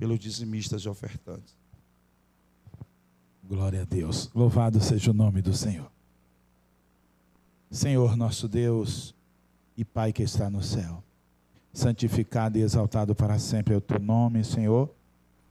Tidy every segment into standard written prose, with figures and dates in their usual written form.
pelos dizimistas e ofertantes. Glória a Deus. Louvado seja o nome do Senhor. Senhor nosso Deus e Pai que está no céu, santificado e exaltado para sempre é o teu nome, Senhor.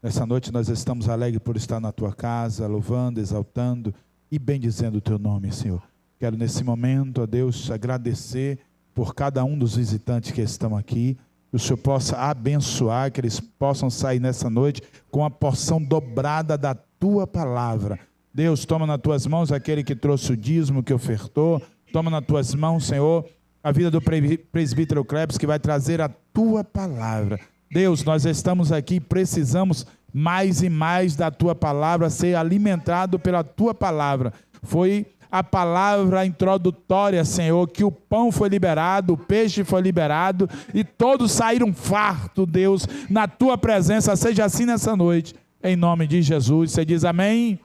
Nessa noite nós estamos alegres por estar na tua casa, louvando, exaltando e bendizendo o teu nome, Senhor. Quero nesse momento, ó Deus, agradecer por cada um dos visitantes que estão aqui. Que o Senhor possa abençoar, que eles possam sair nessa noite com a porção dobrada da tua palavra. Deus, toma nas tuas mãos aquele que trouxe o dízimo, que ofertou. Toma nas tuas mãos, Senhor, a vida do presbítero Cleves, que vai trazer a tua palavra. Deus, nós estamos aqui, precisamos mais e mais da tua palavra, ser alimentado pela tua palavra. Foi a palavra introdutória, Senhor, que o pão foi liberado, o peixe foi liberado e todos saíram fartos, Deus, na tua presença. Seja assim nessa noite, em nome de Jesus. Você diz amém?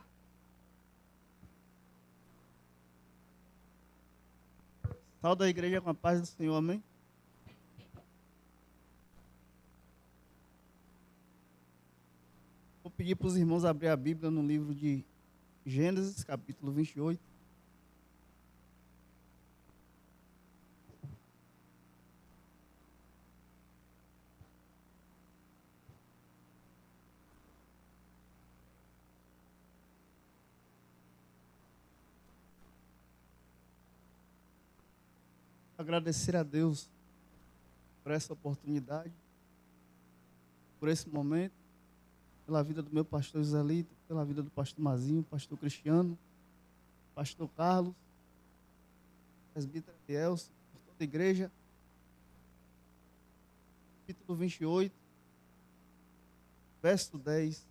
Salve a igreja com a paz do Senhor, amém? Vou pedir para os irmãos abrir a Bíblia no livro de Gênesis, capítulo 28. Agradecer a Deus por essa oportunidade, por esse momento, pela vida do meu pastor Joselito, pela vida do pastor Mazinho, pastor Cristiano, pastor Carlos, presbítero Elcio, por toda a igreja. Capítulo 28, verso 10.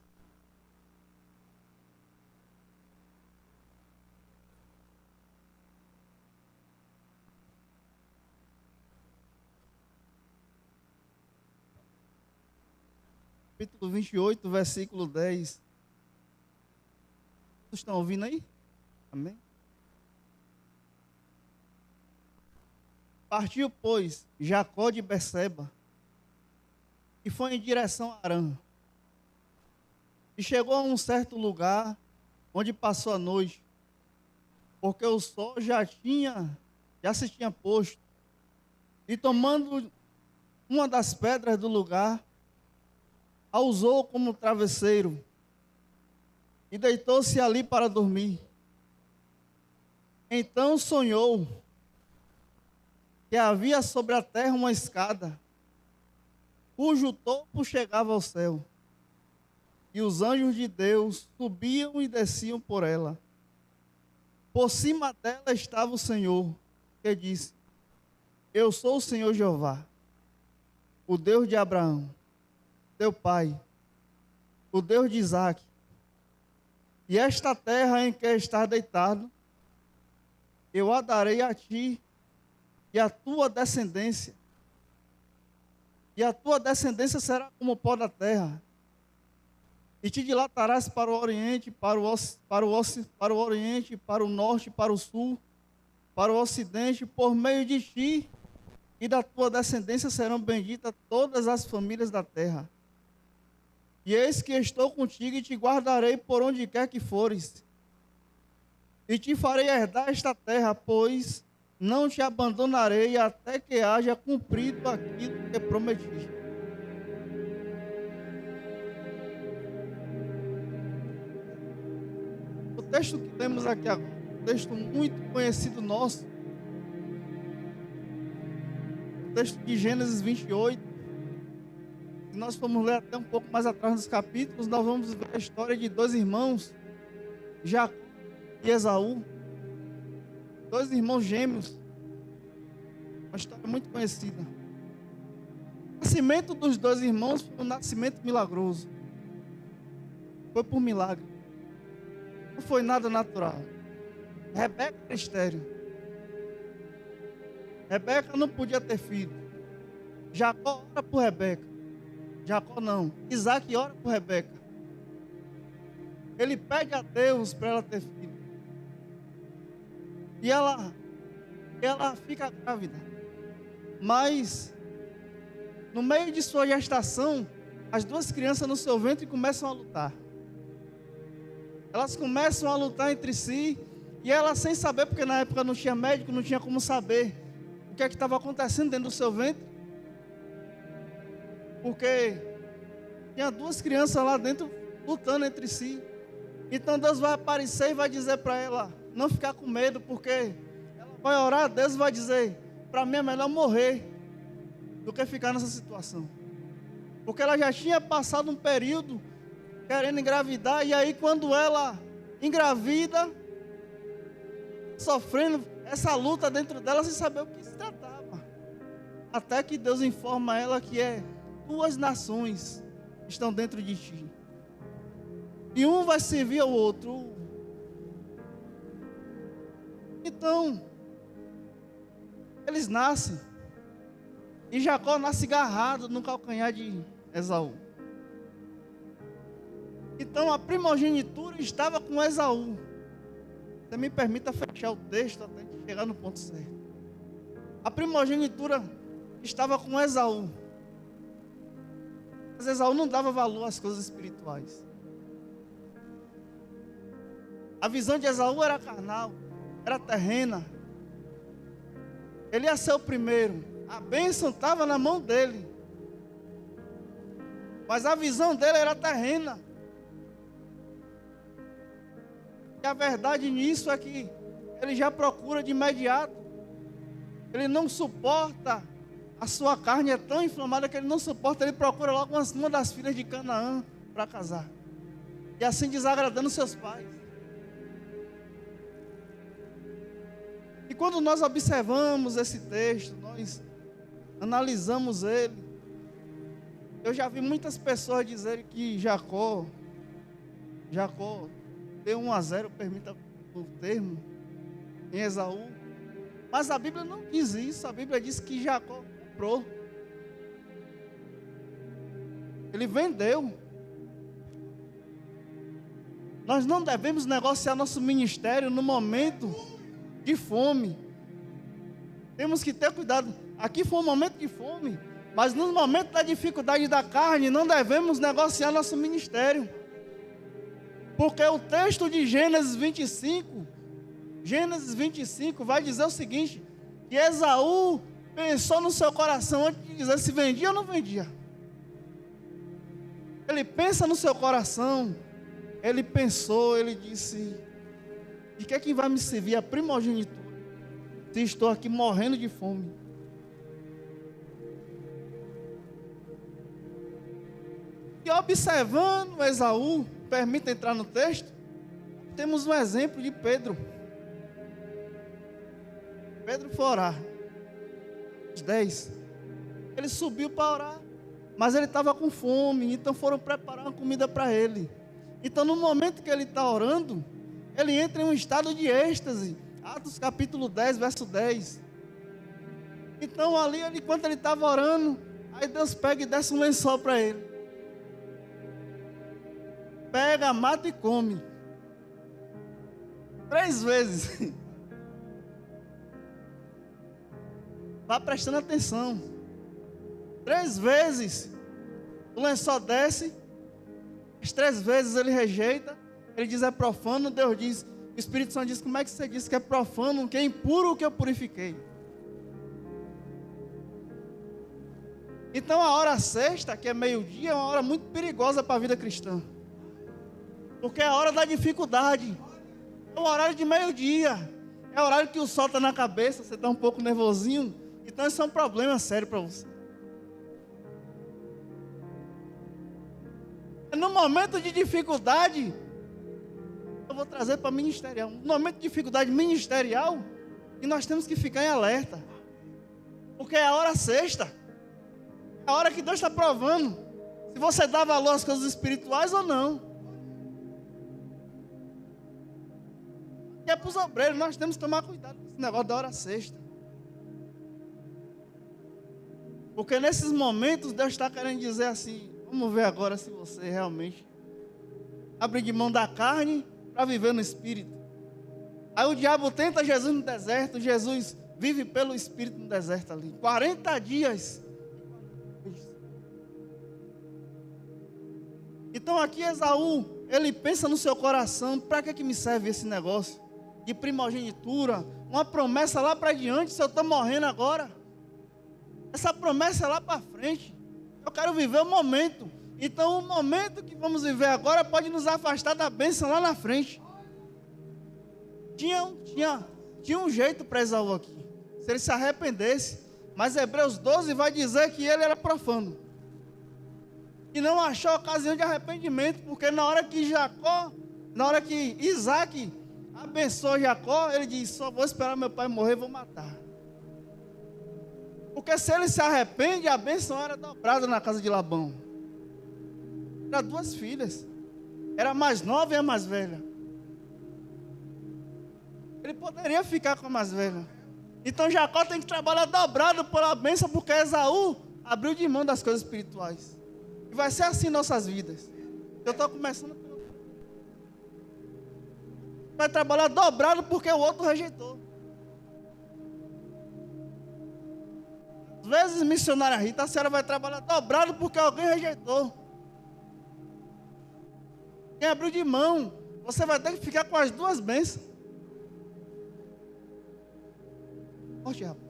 Capítulo 28, versículo 10. Vocês estão ouvindo aí? Amém? Partiu, pois, Jacó de Berseba e foi em direção a Harã. E chegou a um certo lugar onde passou a noite, porque o sol já se tinha posto. E tomando uma das pedras do lugar, a usou como travesseiro e deitou-se ali para dormir. Então sonhou que havia sobre a terra uma escada, cujo topo chegava ao céu, e os anjos de Deus subiam e desciam por ela. Por cima dela estava o Senhor, que disse: Eu sou o Senhor Jeová, o Deus de Abraão, teu pai, o Deus de Isaque. E esta terra em que estás deitado, eu a darei a ti e a tua descendência. E a tua descendência será como o pó da terra. E te dilatarás para o oriente, para o oriente, para o norte, para o sul, para o ocidente. Por meio de ti e da tua descendência serão benditas todas as famílias da terra. E eis que estou contigo e te guardarei por onde quer que fores. E te farei herdar esta terra, pois não te abandonarei até que haja cumprido aquilo que prometi. O texto que temos aqui agora, um texto muito conhecido nosso, o texto de Gênesis 28, se nós formos ler até um pouco mais atrás nos capítulos, nós vamos ver a história de dois irmãos, Jacó e Esaú, dois irmãos gêmeos, uma história muito conhecida. O nascimento dos dois irmãos foi um nascimento milagroso, foi por milagre, não foi nada natural. Rebeca era estéril, Rebeca não podia ter filho. Jacó ora por Rebeca, Jacó não, Isaac ora por Rebeca. Ele pede a Deus para ela ter filho. E ela fica grávida. Mas, no meio de sua gestação, as duas crianças no seu ventre começam a lutar. Elas começam a lutar entre si, e ela sem saber, porque na época não tinha médico, não tinha como saber o que é que estava acontecendo dentro do seu ventre. Porque tinha duas crianças lá dentro lutando entre si. Então Deus vai aparecer e vai dizer para ela não ficar com medo, porque ela vai orar a Deus e vai dizer: para mim é melhor morrer do que ficar nessa situação. Porque ela já tinha passado um período querendo engravidar, e aí quando ela engravida, sofrendo essa luta dentro dela sem saber o que se tratava. Até que Deus informa ela que 2 nações estão dentro de ti. E um vai servir ao outro. Então, eles nascem. E Jacó nasce agarrado no calcanhar de Esaú. Então a primogenitura estava com Esaú. Você me permita fechar o texto até chegar no ponto certo. A primogenitura estava com Esaú. Mas Esaú não dava valor às coisas espirituais. A visão de Esaú era carnal, era terrena. Ele ia ser o primeiro. A bênção estava na mão dele. Mas a visão dele era terrena. E a verdade nisso é que ele já procura de imediato. Ele não suporta, a sua carne é tão inflamada que ele não suporta, ele procura logo uma das filhas de Canaã para casar. E assim desagradando seus pais. E quando nós observamos esse texto, nós analisamos ele, eu já vi muitas pessoas dizerem que Jacó deu 1-0, permita o termo, em Esaú. Mas a Bíblia não diz isso. A Bíblia diz que Jacó comprou. Ele vendeu. Nós não devemos negociar nosso ministério no momento de fome. Temos que ter cuidado. Aqui foi um momento de fome, mas no momento da dificuldade da carne, não devemos negociar nosso ministério. Porque o texto de Gênesis 25 vai dizer o seguinte: que Esaú pensou no seu coração antes de dizer se vendia ou não vendia. Ele pensa no seu coração, ele pensou, ele disse: de que vai me servir a primogenitura, se estou aqui morrendo de fome? E observando Esaú, permita entrar no texto, temos um exemplo de Pedro. Pedro foi orar. 10. Ele subiu para orar, mas ele estava com fome, então foram preparar uma comida para ele. Então no momento que ele está orando, ele entra em um estado de êxtase. Atos capítulo 10, verso 10. Então ali, enquanto ele estava orando, aí Deus pega e desce um lençol para ele. Pega, mata e come. 3 vezes. Vá prestando atenção. 3 vezes o lençol desce. As 3 vezes ele rejeita. Ele diz: é profano. Deus diz, o Espírito Santo diz: como é que você disse que é profano, que é impuro o que eu purifiquei? Então a hora sexta, que é meio-dia, é uma hora muito perigosa para a vida cristã. Porque é a hora da dificuldade. É o horário de meio-dia. É o horário que o sol está na cabeça, você está um pouco nervosinho. Então isso é um problema sério para você. No momento de dificuldade, eu vou trazer para ministerial. No momento de dificuldade ministerial, e nós temos que ficar em alerta. Porque é a hora sexta. É a hora que Deus está provando se você dá valor às coisas espirituais ou não. E é para os obreiros, nós temos que tomar cuidado com esse negócio da hora sexta. Porque nesses momentos Deus está querendo dizer assim: vamos ver agora se você realmente abre de mão da carne para viver no Espírito. Aí o diabo tenta Jesus no deserto. Jesus vive pelo Espírito no deserto ali. 40 dias. Então aqui Esaú, ele pensa no seu coração, para que me serve esse negócio de primogenitura? Uma promessa lá para diante, se eu estou morrendo agora. Essa promessa é lá para frente. Eu quero viver o momento. Então o momento que vamos viver agora pode nos afastar da bênção lá na frente. Tinha um jeito para Esaú aqui. Se ele se arrependesse. Mas Hebreus 12 vai dizer que ele era profano. E não achou ocasião de arrependimento. Porque na hora que Isaac abençoou Jacó, ele disse: só vou esperar meu pai morrer e vou matar. Porque se ele se arrepende, a bênção era dobrada na casa de Labão. Era 2 filhas. Era a mais nova e a mais velha. Ele poderia ficar com a mais velha. Então Jacó tem que trabalhar dobrado pela bênção, porque Esaú abriu de mão das coisas espirituais. E vai ser assim em nossas vidas. Eu estou começando. Vai trabalhar dobrado porque o outro rejeitou. Às vezes, missionária Rita, a senhora vai trabalhar dobrado porque alguém rejeitou. Quem abriu de mão, você vai ter que ficar com as 2 bênçãos. Oxe, rapaz.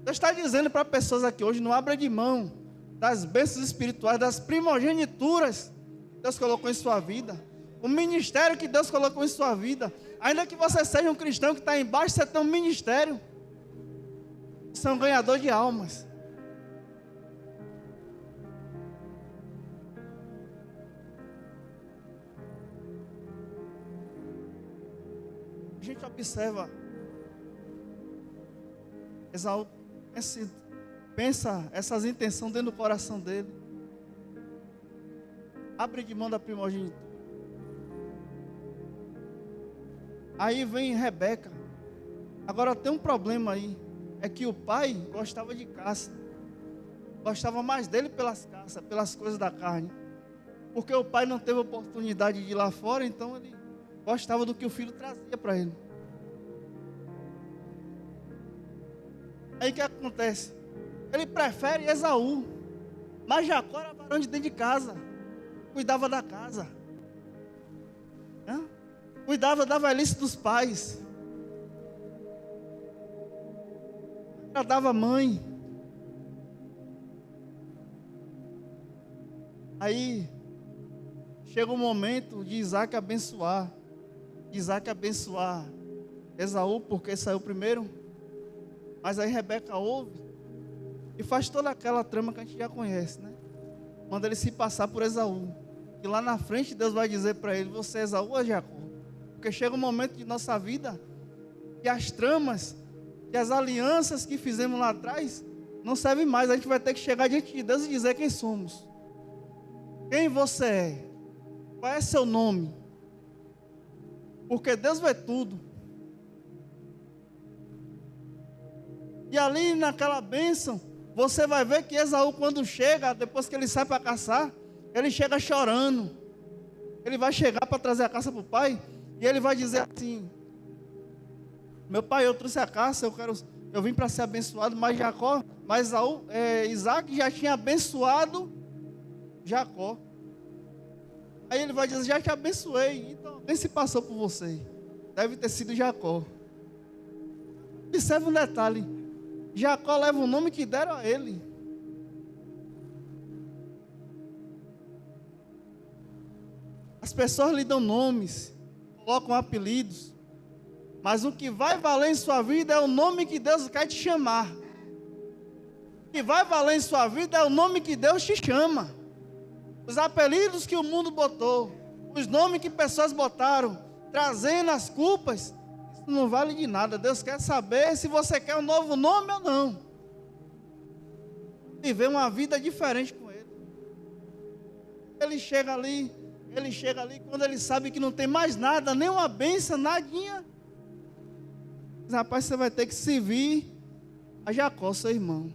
Deus está dizendo para pessoas aqui hoje: não abra de mão das bênçãos espirituais, das primogenituras que Deus colocou em sua vida. O ministério que Deus colocou em sua vida. Ainda que você seja um cristão que está embaixo, você tem um ministério. Você é um ganhador de almas. A gente observa Esaú pensa essas intenções dentro do coração dele. Abre de mão da primogenitura. Aí vem Rebeca. Agora tem um problema aí. É que o pai gostava de caça. Gostava mais dele pelas caças, pelas coisas da carne. Porque o pai não teve oportunidade de ir lá fora, então ele gostava do que o filho trazia para ele. Aí o que acontece? Ele prefere Esaú. Mas Jacó era varão de dentro de casa. Cuidava da casa. Cuidava da velhice dos pais. Agradava a mãe. Aí chega o momento de Isaac abençoar. Esaú, porque saiu primeiro. Mas aí Rebeca ouve e faz toda aquela trama que a gente já conhece, né? Manda ele se passar por Esaú. E lá na frente Deus vai dizer para ele: você é Esaú ou Jacó? Porque chega um momento de nossa vida que as tramas, que as alianças que fizemos lá atrás não servem mais. A gente vai ter que chegar diante de Deus e dizer quem somos. Quem você é? Qual é seu nome? Porque Deus vê tudo. E ali naquela bênção, você vai ver que Esaú, quando chega, depois que ele sai para caçar, ele chega chorando. Ele vai chegar para trazer a caça para o pai, e ele vai dizer assim: meu pai, eu trouxe a caça, eu vim para ser abençoado, mas Isaac já tinha abençoado Jacó. Aí ele vai dizer: já te abençoei, então quem se passou por você? Deve ter sido Jacó. Observe um detalhe: Jacó leva o nome que deram a ele. As pessoas lhe dão nomes, colocam apelidos, mas o que vai valer em sua vida é o nome que Deus quer te chamar. O que vai valer em sua vida é o nome que Deus te chama. Os apelidos que o mundo botou, os nomes que pessoas botaram, trazendo as culpas, isso não vale de nada. Deus quer saber se você quer um novo nome ou não. Viver uma vida diferente com Ele. Ele chega ali, quando ele sabe que não tem mais nada, nem uma bênção, nadinha. Mas, rapaz, você vai ter que servir a Jacó, seu irmão.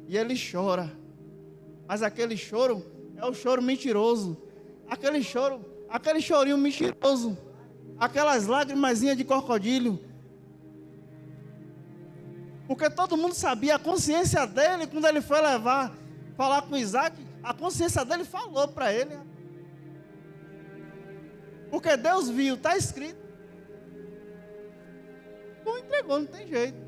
E ele chora. Mas aquele choro é o choro mentiroso. Aquele chorinho mentiroso. Aquelas lágrimazinhas de crocodilo. Porque todo mundo sabia, a consciência dele, quando ele foi falar com Isaac, a consciência dele falou para ele. Porque Deus viu, está escrito. Não entregou, não tem jeito.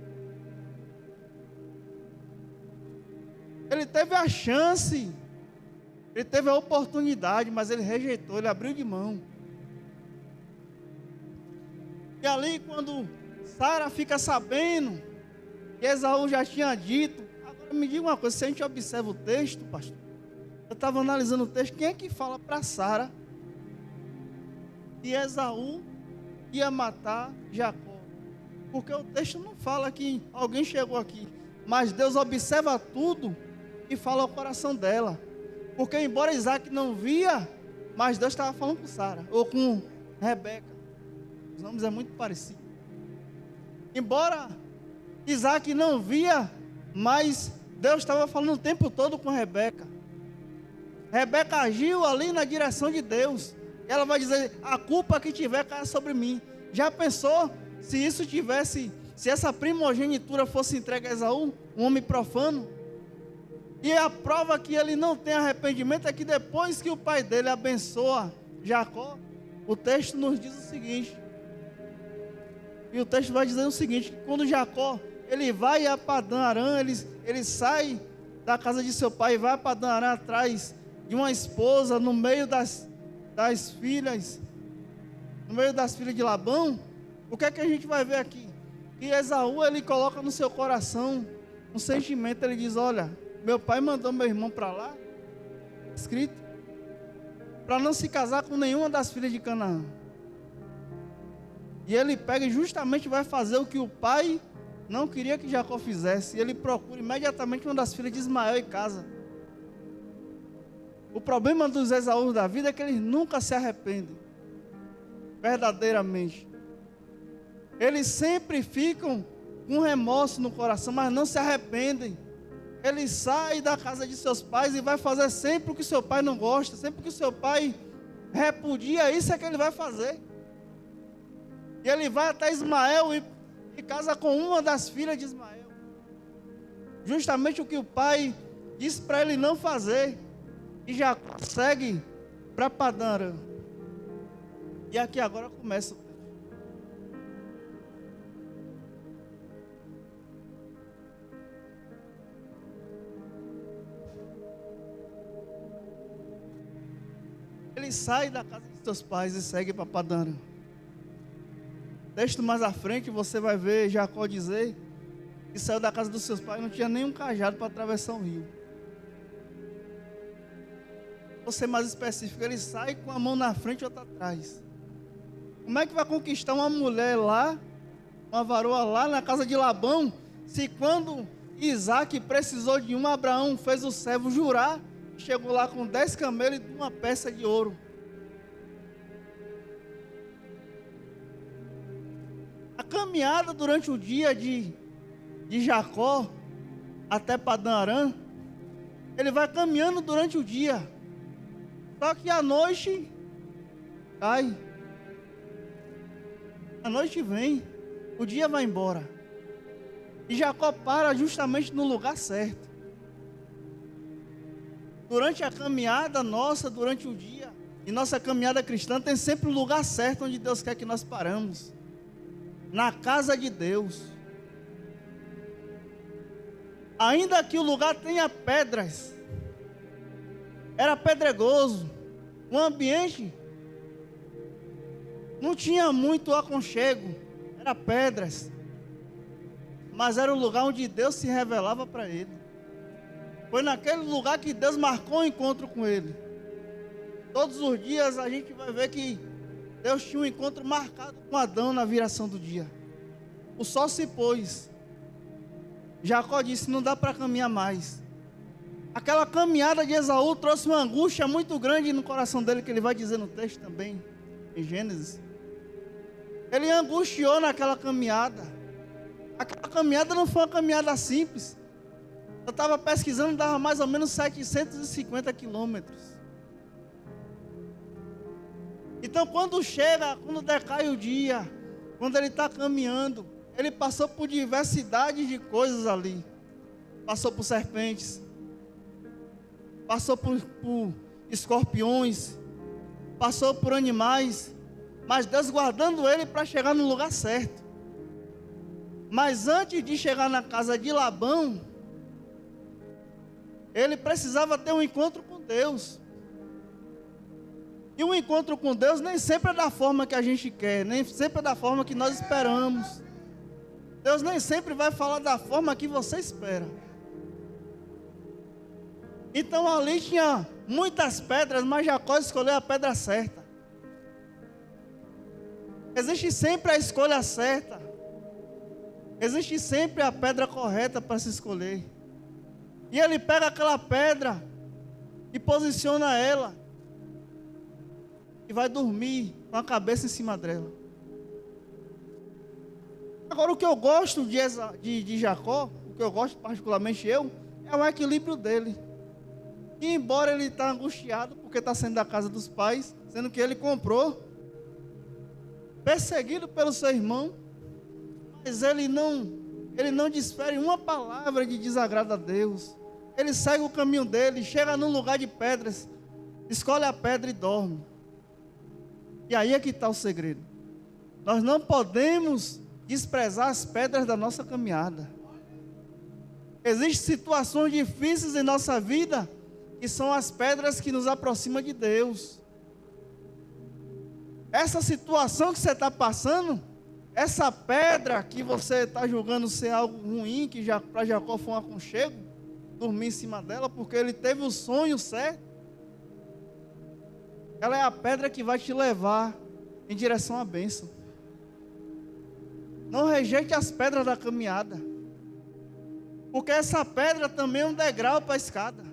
Ele teve a chance, ele teve a oportunidade, mas ele rejeitou, ele abriu de mão. E ali, quando Sara fica sabendo que Esaú já tinha dito, agora me diga uma coisa, se a gente observa o texto, pastor, eu estava analisando o texto, quem é que fala para Sara que Esaú ia matar Jacó? Porque o texto não fala que alguém chegou aqui, mas Deus observa tudo e fala ao coração dela. Porque embora Isaac não via, mas Deus estava falando com Sara, ou com Rebeca. Os nomes é muito parecidos. Embora Isaac não via, mas Deus estava falando o tempo todo com Rebeca. Rebeca agiu ali na direção de Deus. E ela vai dizer, a culpa que tiver cai sobre mim. Já pensou se isso tivesse, se essa primogenitura fosse entregue a Esaú, um homem profano? E a prova que ele não tem arrependimento é que depois que o pai dele abençoa Jacó, o texto nos diz o seguinte. E o texto vai dizer o seguinte, que quando Jacó, ele vai a Padã Arã, ele sai da casa de seu pai e vai a Padã Arã atrás de uma esposa no meio das filhas, no meio das filhas de Labão. O que é que a gente vai ver aqui? Que Esaú, ele coloca no seu coração um sentimento, ele diz, olha, meu pai mandou meu irmão para lá, escrito, para não se casar com nenhuma das filhas de Canaã. E ele pega e justamente vai fazer o que o pai não queria que Jacó fizesse. E ele procura imediatamente uma das filhas de Ismael e casa. O problema dos Esaús da vida é que eles nunca se arrependem, verdadeiramente. Eles sempre ficam com remorso no coração, mas não se arrependem. Ele sai da casa de seus pais e vai fazer sempre o que seu pai não gosta, sempre o que seu pai repudia, isso é que ele vai fazer. E ele vai até Ismael e casa com uma das filhas de Ismael. Justamente o que o pai disse para ele não fazer. E já segue para Padã Arã. E aqui agora começa o texto. Ele sai da casa de seus pais e segue para Padã Arã. Texto mais à frente você vai ver Jacó dizer que saiu da casa dos seus pais e não tinha nenhum cajado para atravessar o rio. Vou ser mais específico, ele sai com a mão na frente e outra atrás. Como é que vai conquistar uma mulher lá, uma varoa lá na casa de Labão, se quando Isaac precisou de um, Abraão fez o servo jurar, chegou lá com 10 camelos e uma peça de ouro. A caminhada durante o dia de Jacó até Padã Arã, ele vai caminhando durante o dia. Só que a noite cai. A noite vem, o dia vai embora. E Jacó para justamente no lugar certo. Durante a caminhada nossa, durante o dia, e nossa caminhada cristã tem sempre o lugar certo onde Deus quer que nós paramos. Na casa de Deus. Ainda que o lugar tenha pedras, era pedregoso, o ambiente não tinha muito aconchego, era pedras, mas era o lugar onde Deus se revelava para ele. Foi naquele lugar que Deus marcou o encontro com ele. Todos os dias a gente vai ver que Deus tinha um encontro marcado com Adão na viração do dia. O sol se pôs. Jacó disse, não dá para caminhar mais. Aquela caminhada de Esaú trouxe uma angústia muito grande no coração dele, que ele vai dizer no texto também, em Gênesis. Ele angustiou naquela caminhada. Aquela caminhada não foi uma caminhada simples. Eu estava pesquisando, dava mais ou menos 750 quilômetros. Então quando decai o dia, quando ele está caminhando, ele passou por diversidade de coisas ali. Passou por serpentes, passou por escorpiões, passou por animais, mas Deus guardando ele para chegar no lugar certo. Mas antes de chegar na casa de Labão, ele precisava ter um encontro com Deus. E um encontro com Deus nem sempre é da forma que a gente quer, nem sempre é da forma que nós esperamos. Deus nem sempre vai falar da forma que você espera. Então ali tinha muitas pedras, mas Jacó escolheu a pedra certa. Existe sempre a escolha certa. Existe sempre a pedra correta para se escolher. E ele pega aquela pedra e posiciona ela. E vai dormir com a cabeça em cima dela. Agora o que eu gosto de Jacó, o que eu gosto particularmente é o equilíbrio dele. E embora ele está angustiado porque está saindo da casa dos pais, sendo que ele comprou, perseguido pelo seu irmão, mas ele não desfere uma palavra de desagrado a Deus. Ele segue o caminho dele, chega num lugar de pedras, escolhe a pedra e dorme. E aí é que está o segredo. Nós não podemos desprezar as pedras da nossa caminhada. Existem situações difíceis em nossa vida que são as pedras que nos aproximam de Deus. Essa situação que você está passando, essa pedra que você está julgando ser algo ruim, que para Jacó foi um aconchego, dormir em cima dela, porque ele teve o sonho certo, ela é a pedra que vai te levar em direção à bênção. Não rejeite as pedras da caminhada, porque essa pedra também é um degrau para a escada.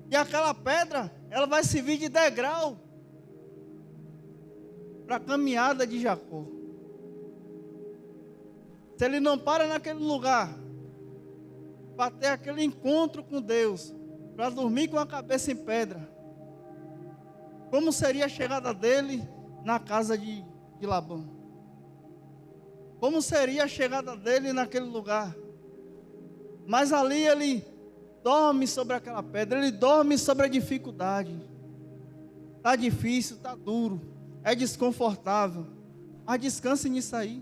E aquela pedra, ela vai servir de degrau para a caminhada de Jacó. Se ele não para naquele lugar, para ter aquele encontro com Deus, para dormir com a cabeça em pedra, como seria a chegada dele na casa de Labão? Como seria a chegada dele naquele lugar? Mas ali ele dorme sobre aquela pedra, ele dorme sobre a dificuldade. Está difícil, está duro, é desconfortável, mas descanse nisso aí,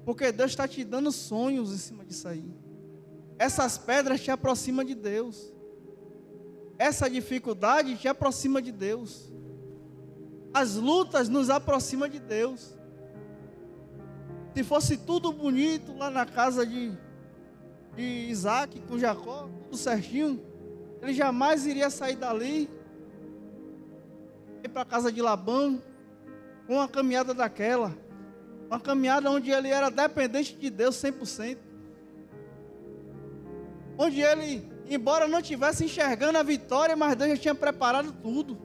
porque Deus está te dando sonhos em cima disso aí. Essas pedras te aproximam de Deus. Essa dificuldade te aproxima de Deus. As lutas nos aproximam de Deus. Se fosse tudo bonito lá na casa de Isaac com Jacó, tudo certinho, ele jamais iria sair dali e ir para a casa de Labão com uma caminhada daquela, uma caminhada onde ele era dependente de Deus 100%, onde ele, embora não estivesse enxergando a vitória, mas Deus já tinha preparado tudo.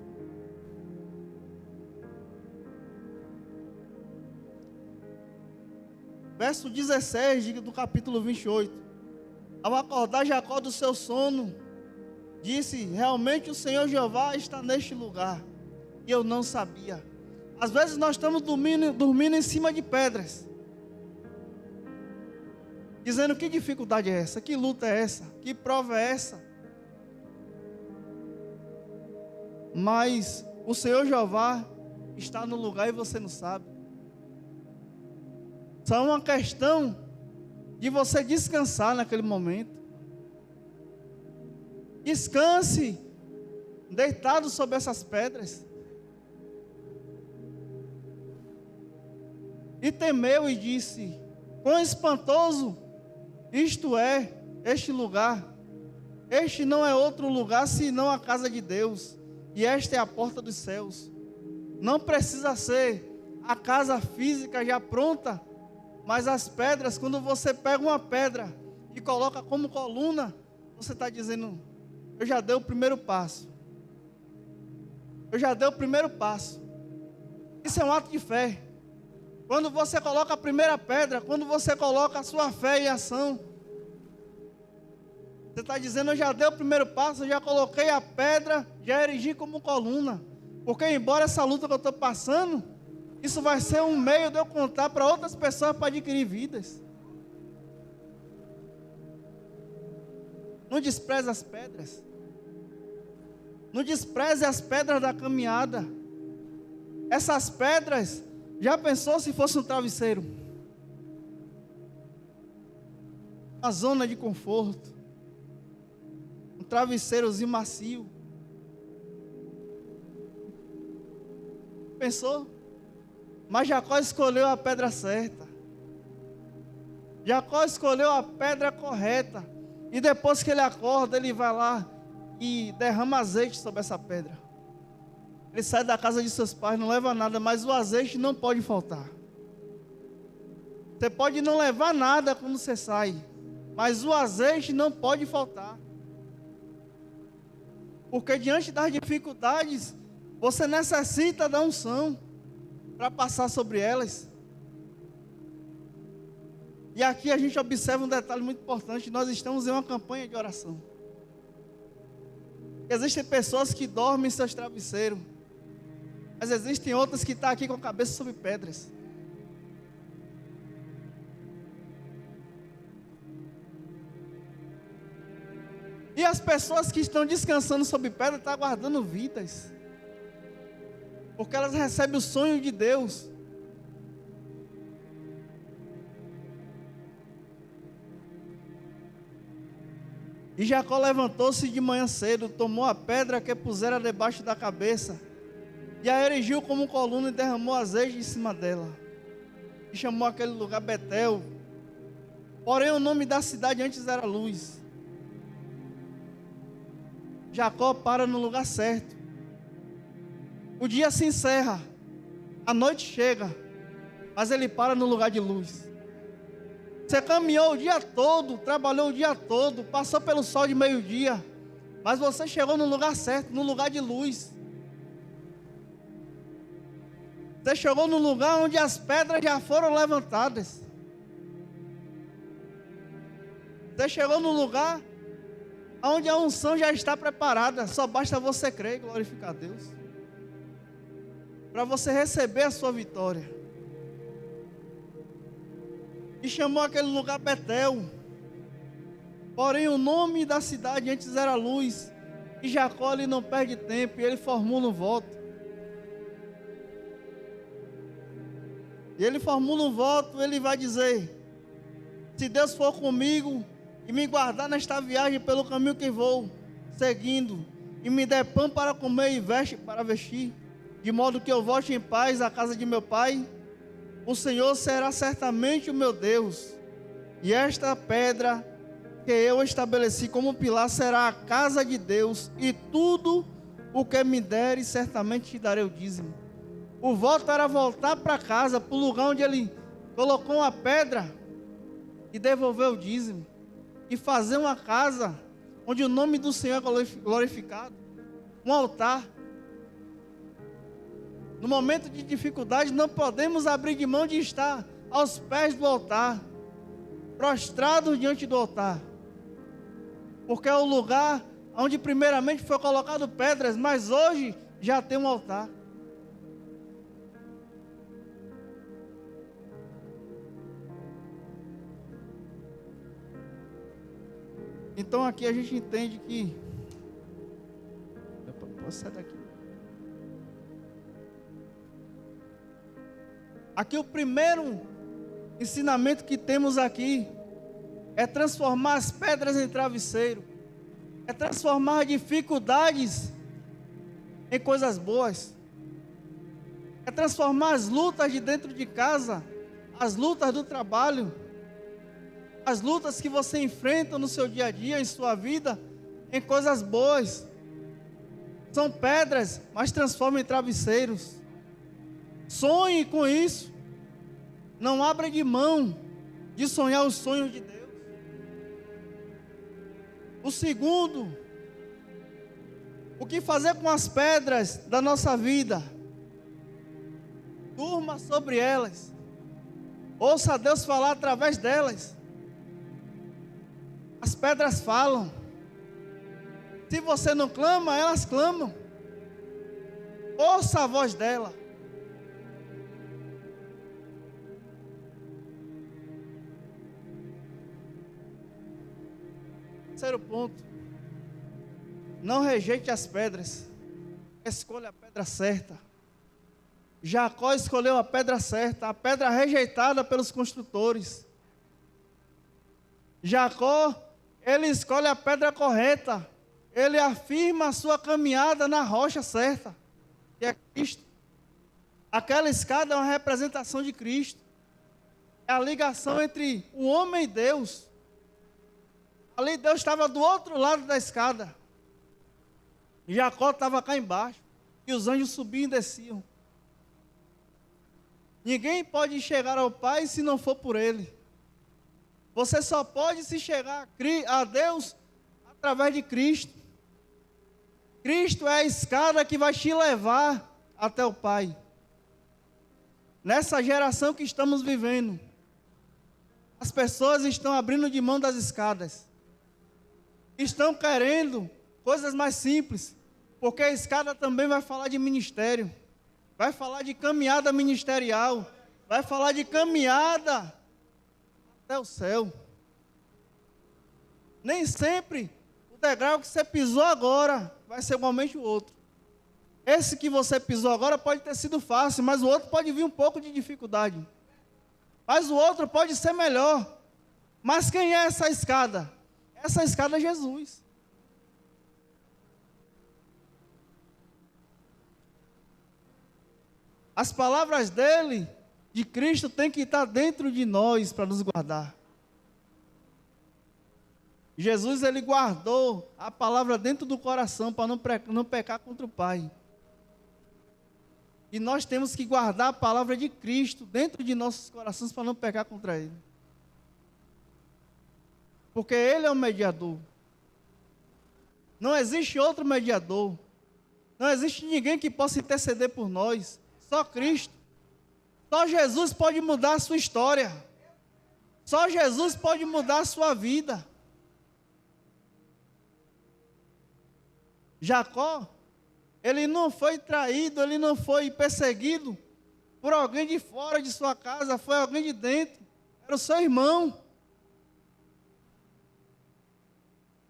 Verso 16 do capítulo 28. Ao acordar Jacó do seu sono, disse: realmente o Senhor Jeová está neste lugar, e eu não sabia. Às vezes nós estamos dormindo em cima de pedras, dizendo: que dificuldade é essa? Que luta é essa? Que prova é essa? Mas o Senhor Jeová está no lugar e você não sabe. Só é uma questão de você descansar naquele momento. Descanse deitado sobre essas pedras. E temeu e disse: quão espantoso isto é, este lugar. Este não é outro lugar senão a casa de Deus, e esta é a porta dos céus. Não precisa ser a casa física já pronta, mas as pedras, quando você pega uma pedra e coloca como coluna, você está dizendo: eu já dei o primeiro passo. Eu já dei o primeiro passo. Isso é um ato de fé. Quando você coloca a primeira pedra, quando você coloca a sua fé em ação, você está dizendo: eu já dei o primeiro passo, eu já coloquei a pedra, já erigi como coluna. Porque embora essa luta que eu estou passando, Isso vai ser um meio de eu contar para outras pessoas para adquirir vidas. Não despreze as pedras. Não despreze as pedras da caminhada. Essas pedras, já pensou se fosse um travesseiro? Uma zona de conforto. Um travesseirozinho macio. Pensou? Mas Jacó escolheu a pedra certa. Jacó escolheu a pedra correta. E depois que ele acorda, ele vai lá e derrama azeite sobre essa pedra. Ele sai da casa de seus pais, não leva nada, mas o azeite não pode faltar. Você pode não levar nada quando você sai, mas o azeite não pode faltar. Porque diante das dificuldades, você necessita da unção para passar sobre elas. E aqui a gente observa um detalhe muito importante. Nós estamos em uma campanha de oração. Existem pessoas que dormem em seus travesseiros, mas existem outras que estão aqui com a cabeça sobre pedras. E as pessoas que estão descansando sobre pedra estão aguardando vidas, porque elas recebem o sonho de Deus. E Jacó levantou-se de manhã cedo, tomou a pedra que pusera debaixo da cabeça, e a erigiu como coluna e derramou azeite em cima dela. E chamou aquele lugar Betel. Porém o nome da cidade antes era Luz. Jacó para no lugar certo. O dia se encerra, a noite chega, mas ele para no lugar de luz. Você caminhou o dia todo, trabalhou o dia todo, passou pelo sol de meio-dia, mas você chegou no lugar certo, no lugar de luz. Você chegou no lugar onde as pedras já foram levantadas. Você chegou no lugar onde a unção já está preparada. Só basta você crer e glorificar a Deus, para você receber a sua vitória. E chamou aquele lugar Betel. Porém o nome da cidade antes era Luz. E Jacó ele não perde tempo, e ele formula um voto. E ele formula um voto, ele vai dizer: se Deus for comigo e me guardar nesta viagem pelo caminho que vou seguindo, e me der pão para comer e veste para vestir, de modo que eu volte em paz à casa de meu pai, o Senhor será certamente o meu Deus, e esta pedra que eu estabeleci como pilar será a casa de Deus, e tudo o que me deres, certamente te darei o dízimo. O voto era voltar para casa, para o lugar onde ele colocou uma pedra, e devolver o dízimo, e fazer uma casa onde o nome do Senhor é glorificado, um altar. No momento de dificuldade, não podemos abrir de mão de estar aos pés do altar, prostrados diante do altar, porque é o lugar onde primeiramente foi colocado pedras, mas hoje já tem um altar. Então aqui a gente entende que... Posso sair daqui? Aqui o primeiro ensinamento que temos aqui é transformar as pedras em travesseiro, é transformar dificuldades em coisas boas, é transformar as lutas de dentro de casa, as lutas do trabalho, as lutas que você enfrenta no seu dia a dia, em sua vida, em coisas boas. São pedras, mas transforma em travesseiros. Sonhe com isso. Não abra de mão de sonhar os sonhos de Deus. O segundo, o que fazer com as pedras da nossa vida? Durma sobre elas. Ouça Deus falar através delas. As pedras falam. Se você não clama, elas clamam. Ouça a voz dela. Terceiro ponto. Não rejeite as pedras. Escolha a pedra certa. Jacó escolheu a pedra certa, a pedra rejeitada pelos construtores. Jacó, ele escolhe a pedra correta. Ele afirma a sua caminhada na rocha certa, que é Cristo. Aquela escada é uma representação de Cristo. É a ligação entre o homem e Deus. Ali Deus estava do outro lado da escada. Jacó estava cá embaixo. E os anjos subiam e desciam. Ninguém pode chegar ao Pai se não for por Ele. Você só pode se chegar a Deus através de Cristo. Cristo é a escada que vai te levar até o Pai. Nessa geração que estamos vivendo, as pessoas estão abrindo de mão das escadas. Estão querendo coisas mais simples, porque a escada também vai falar de ministério, vai falar de caminhada ministerial, vai falar de caminhada até o céu. Nem sempre o degrau que você pisou agora vai ser igualmente o outro. Esse que você pisou agora pode ter sido fácil, mas o outro pode vir um pouco de dificuldade. Mas o outro pode ser melhor. Mas quem é essa escada? Essa escada é Jesus. As palavras dele, de Cristo, têm que estar dentro de nós para nos guardar. Jesus, ele guardou a palavra dentro do coração para não pecar contra o Pai. E nós temos que guardar a palavra de Cristo dentro de nossos corações para não pecar contra Ele. Porque Ele é o mediador. Não existe outro mediador. Não existe ninguém que possa interceder por nós. Só Cristo. Só Jesus pode mudar a sua história. Só Jesus pode mudar a sua vida. Jacó, ele não foi traído, ele não foi perseguido por alguém de fora de sua casa, foi alguém de dentro, era o seu irmão.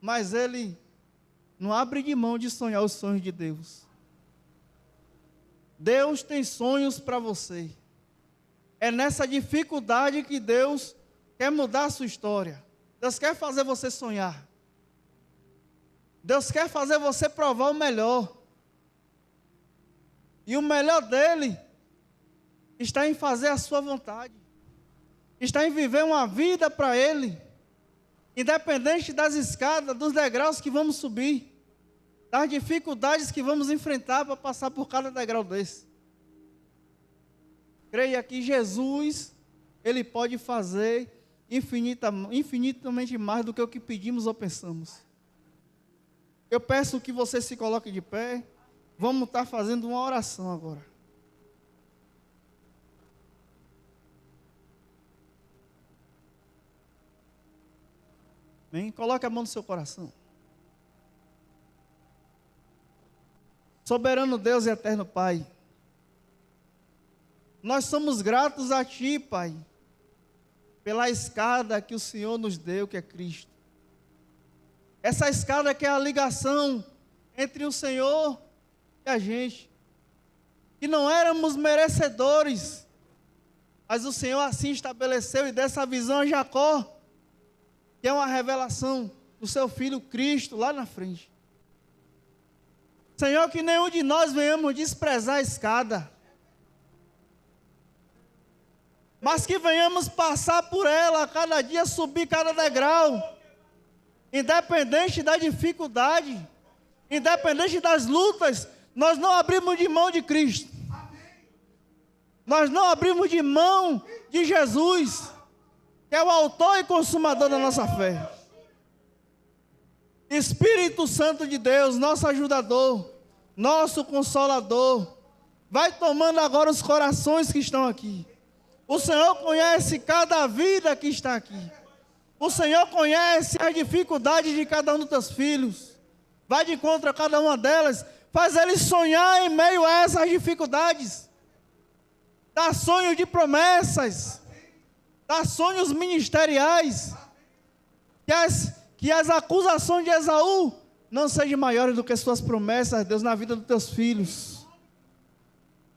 Mas ele não abre de mão de sonhar os sonhos de Deus. Deus tem sonhos para você. É nessa dificuldade que Deus quer mudar a sua história. Deus quer fazer você sonhar. Deus quer fazer você provar o melhor. E o melhor dele está em fazer a sua vontade. Está em viver uma vida para Ele. Independente das escadas, dos degraus que vamos subir. Das dificuldades que vamos enfrentar para passar por cada degrau desse. Creia que Jesus, Ele pode fazer infinitamente mais do que o que pedimos ou pensamos. Eu peço que você se coloque de pé. Vamos estar fazendo uma oração agora. Amém? Coloque a mão no seu coração. Soberano Deus e eterno Pai, nós somos gratos a Ti, Pai, pela escada que o Senhor nos deu, que é Cristo. Essa escada que é a ligação entre o Senhor e a gente. Que não éramos merecedores, mas o Senhor assim estabeleceu e dessa visão a Jacó, que é uma revelação do seu Filho Cristo lá na frente. Senhor, que nenhum de nós venhamos desprezar a escada, mas que venhamos passar por ela, a cada dia subir cada degrau, independente da dificuldade, independente das lutas, nós não abrimos de mão de Cristo. Nós não abrimos de mão de Jesus, que é o autor e consumador da nossa fé. Espírito Santo de Deus, nosso ajudador, nosso consolador, vai tomando agora os corações que estão aqui. O Senhor conhece cada vida que está aqui. O Senhor conhece as dificuldades de cada um dos teus filhos. Vai de encontro a cada uma delas. Faz eles sonhar em meio a essas dificuldades. Dá sonhos de promessas. Dá sonhos ministeriais. Que as acusações de Esaú não sejam maiores do que suas promessas, Deus, na vida dos teus filhos.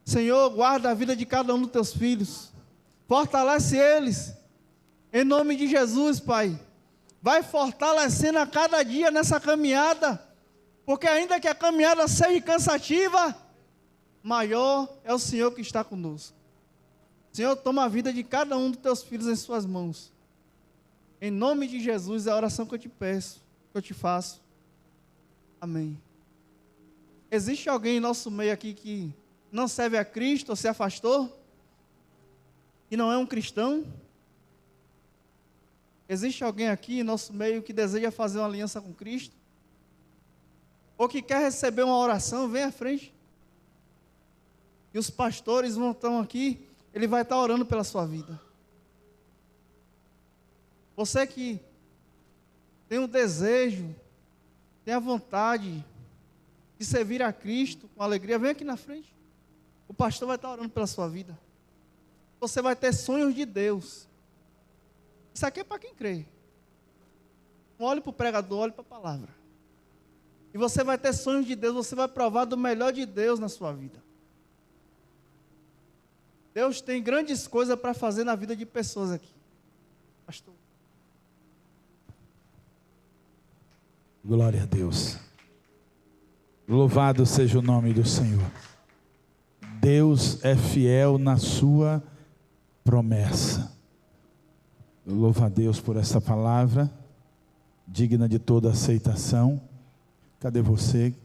Senhor, guarda a vida de cada um dos teus filhos. Fortalece eles. Em nome de Jesus, Pai. Vai fortalecendo a cada dia nessa caminhada. Porque ainda que a caminhada seja cansativa, maior é o Senhor que está conosco. Senhor, toma a vida de cada um dos teus filhos em suas mãos. Em nome de Jesus, é a oração que eu te peço, que eu te faço. Amém. Existe alguém em nosso meio aqui que não serve a Cristo ou se afastou? E não é um cristão? Existe alguém aqui em nosso meio que deseja fazer uma aliança com Cristo? Ou que quer receber uma oração? Vem à frente. E os pastores vão estar aqui, ele vai estar orando pela sua vida. Você que tem o desejo, tem a vontade de servir a Cristo com alegria, vem aqui na frente. O pastor vai estar orando pela sua vida. Você vai ter sonhos de Deus. Isso aqui é para quem crê. Não olhe para o pregador, olhe para a palavra. E você vai ter sonhos de Deus, você vai provar do melhor de Deus na sua vida. Deus tem grandes coisas para fazer na vida de pessoas aqui. Pastor. Glória a Deus. Louvado seja o nome do Senhor. Deus é fiel na sua promessa. Eu louvo a Deus por essa palavra, digna de toda aceitação. Cadê você